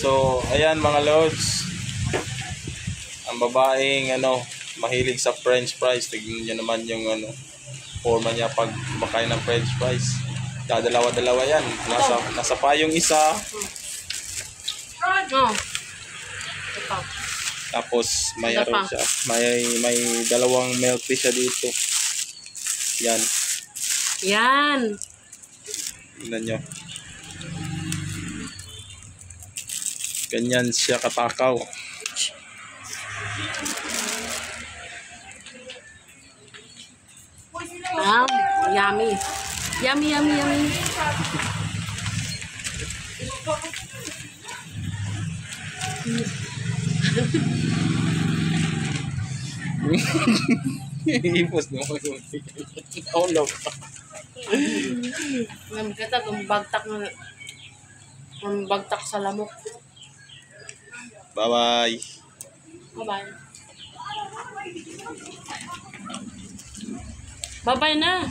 So, ayan mga lods. Ang babaeng mahilig sa french fries. Tignan niyo naman yung forma niya pag kumakain ng french fries. Dadalawa-dalawa yan. Nasa payong isa. Tapos may siya. May dalawang milk tea siya dito. Yan. Yan. Tignan nyo. Ganyan siya katakaw. Wow, yummy. Yummy, yummy, yummy. Ipos naman yung ulo. Kita gumbagtak sa lamok. Bye-bye. Bye-bye. Bye-bye na.